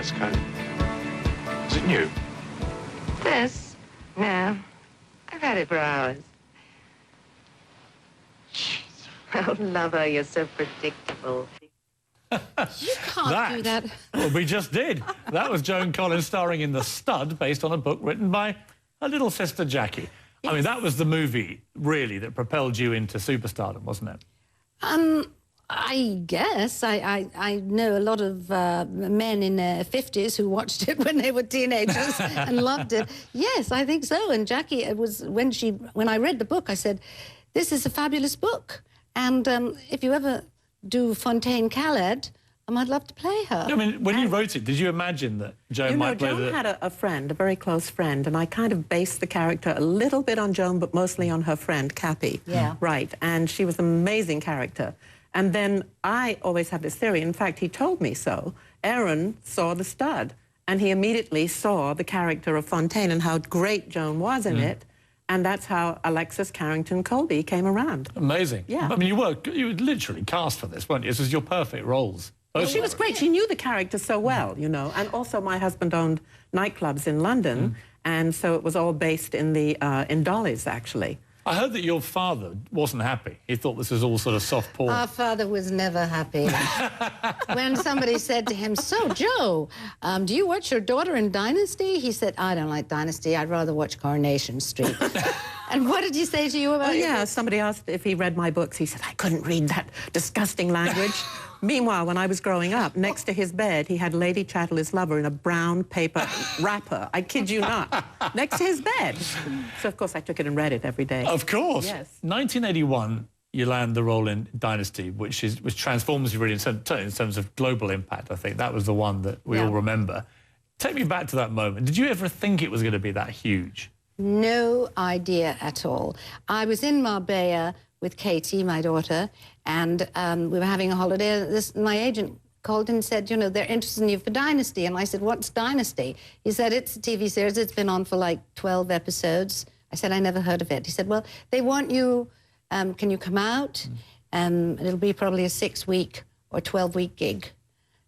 waistcoat. Is it new? This? No. I've had it for hours. Jeez. Oh, lover, you're so predictable. You can't do that. Well, we just did. That was Joan Collins starring in The Stud, based on a book written by her little sister Jackie. Yes. I mean, that was the movie, really, that propelled you into superstardom, wasn't it? I guess. I know a lot of men in their 50s who watched it when they were teenagers and loved it. Yes, I think so. And Jackie, it was when I read the book, I said, this is a fabulous book. And if you ever do Fontaine Khaled, I'd love to play her. I mean, when you wrote it, did you imagine that Joan might play Joan had a friend, a very close friend, and I kind of based the character a little bit on Joan, but mostly on her friend, Cappy. Yeah. Right, and she was an amazing character. And then I always have this theory, in fact, he told me so. Aaron saw The Stud, and he immediately saw the character of Fontaine and how great Joan was in it, and that's how Alexis Carrington Colby came around. Amazing. Yeah. I mean, you were literally cast for this, weren't you? This was your perfect roles. Well, she was great. She knew the character so well, you know. And also, my husband owned nightclubs in London, and so it was all based in in Dolly's, actually. I heard that your father wasn't happy. He thought this was all sort of soft porn. Our father was never happy. When somebody said to him, so, Joe, do you watch your daughter in Dynasty? He said, I don't like Dynasty. I'd rather watch Coronation Street. And what did he say to you about it? Somebody asked if he read my books. He said, I couldn't read that disgusting language. Meanwhile, when I was growing up, next to his bed, he had Lady Chattel, his lover, in a brown paper wrapper. I kid you not. Next to his bed. So, of course, I took it and read it every day. Of course. Yes. 1981, you land the role in Dynasty, which transforms you really in terms of global impact, I think. That was the one that we all remember. Take me back to that moment. Did you ever think it was going to be that huge? No idea at all. I was in Marbella with Katie, my daughter, and we were having a holiday. My agent called and said, you know, they're interested in you for Dynasty. And I said, what's Dynasty? He said, it's a TV series. It's been on for like 12 episodes. I said, I never heard of it. He said, well, they want you, can you come out? It'll be probably a 6-week or 12-week gig.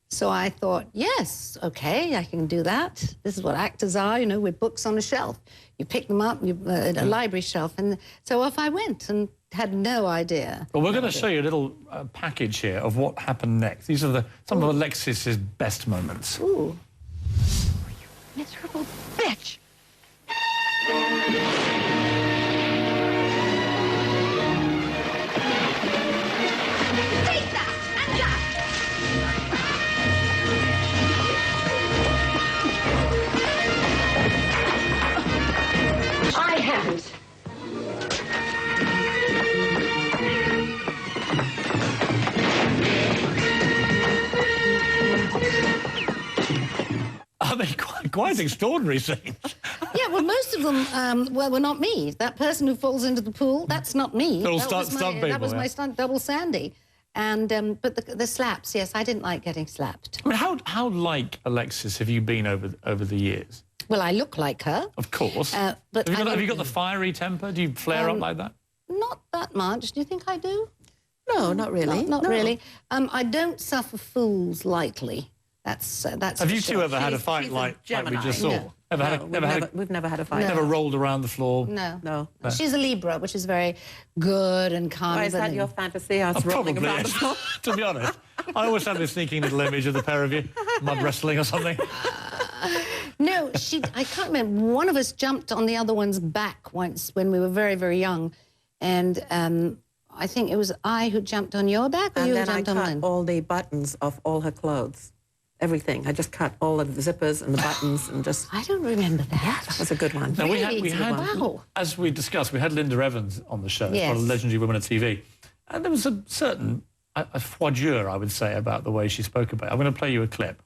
So I thought, yes, okay, I can do that. This is what actors are, you know, with books on a shelf. You pick them up, a library shelf. And so off I went and had no idea. Well, we're going to show you a little package here of what happened next. These are some of Alexis's best moments. Ooh. Miserable bitch! I haven't. I mean, quite extraordinary scenes. Yeah, well, most of them were not me. That person who falls into the pool, that's not me. That was my stunt double, Sandy. And but the slaps, yes, I didn't like getting slapped. I mean, how like Alexis have you been over the years? Well, I look like her. Of course. But have you got the fiery temper? Do you flare up like that? Not that much. Do you think I do? No, not really. Not really. I don't suffer fools lightly. That's Have you two ever had a fight like we just saw? No. We've never had a fight. Never rolled around the floor? No. She's a Libra, which is very good and calm. Why is that your fantasy, us rolling around the floor? To be honest, I always have this sneaking little image of the pair of you, mud wrestling or something. No, I can't remember. One of us jumped on the other one's back once when we were very, very young. And I think it was I who jumped on your back or you who jumped on mine? And then I cut all the buttons off all her clothes. Everything. I just cut all of the zippers and the buttons and just... I don't remember that. Yeah, that was a good one. Now, we had wow. As we discussed, we had Linda Evans on the show, yes. one of the legendary women of TV. And there was a certain a froidure, I would say, about the way she spoke about it. I'm going to play you a clip.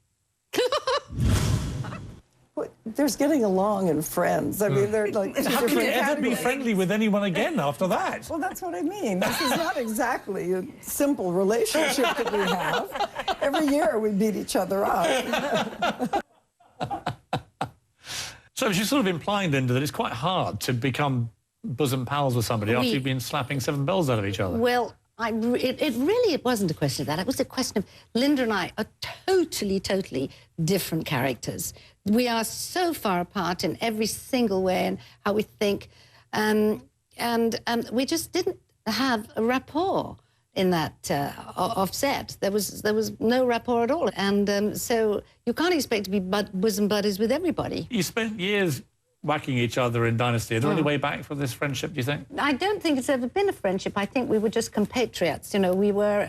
There's getting along and friends. I mean, they're like... How can you ever be friendly with anyone again after that? Well, that's what I mean. This is not exactly a simple relationship that we have. Every year we beat each other up. So she's sort of implying, Linda, that it's quite hard to become bosom pals with somebody after you've been slapping 7 bells out of each other. Well, It wasn't a question of that. It was a question of Linda and I are totally different characters. We are so far apart in every single way and how we think, and we just didn't have a rapport in that offset. There was no rapport at all, and so you can't expect to be bosom buddies with everybody. You spent years whacking each other in Dynasty. Is there any way back from this friendship, do you think? I don't think it's ever been a friendship. I think we were just compatriots. You know, we were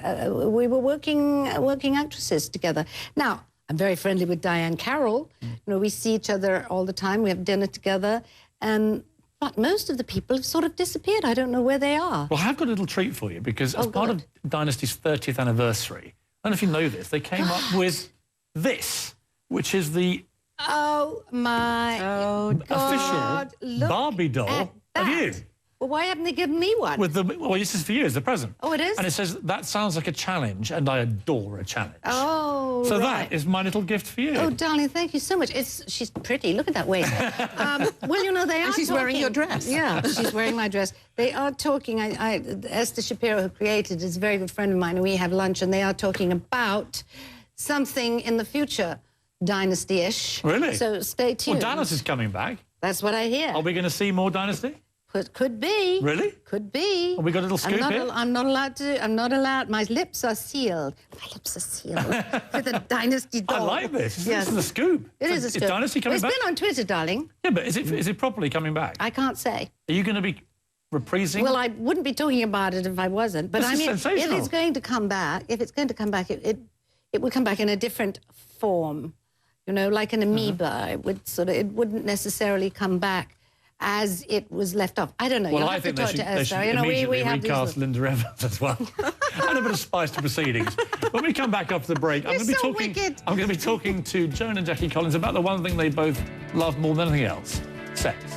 working actresses together. Now, I'm very friendly with Diane Carroll. You know, we see each other all the time. We have dinner together, but most of the people have sort of disappeared. I don't know where they are. Well, I've got a little treat for you, because as part of Dynasty's 30th anniversary, I don't know if you know this, they came up with this, which is the God, official Barbie doll of you. Well, why haven't they given me one? Well, this is for you as a present. Oh, it is? And it says, that sounds like a challenge, and I adore a challenge. Oh, so right. that is my little gift for you. Oh, darling, thank you so much. She's pretty. Look at that waist. Well, you know, they are And she's talking. wearing your dress. Yeah, she's wearing my dress. They are talking. Esther Shapiro, who created it, is a very good friend of mine, and we have lunch, and they are talking about something in the future, Dynasty-ish. Really? So stay tuned. Well, Dallas is coming back. That's what I hear. Are we going to see more Dynasty? Could be. Really? Could be. Have we got a little scoop here? I'm not allowed to. I'm not allowed. My lips are sealed. My lips are sealed with a Dynasty doll. I like this. Yes. This is a scoop. It is a scoop. Is Dynasty coming back? It's been on Twitter, darling. Yeah, but is it properly coming back? I can't say. Are you going to be reprising? Well, I wouldn't be talking about it if I wasn't. But This I is mean, sensational. if it's going to come back, it will come back in a different form. You know, like an amoeba. It wouldn't necessarily come back as it was left off. I don't know. Well, You'll I have think to talk to they should Esther. You know, immediately we have recast Linda Evans as well. And a bit of spice to proceedings. When we come back after the break, I'm You're going to be talking to Joan and Jackie Collins about the one thing they both love more than anything else: sex.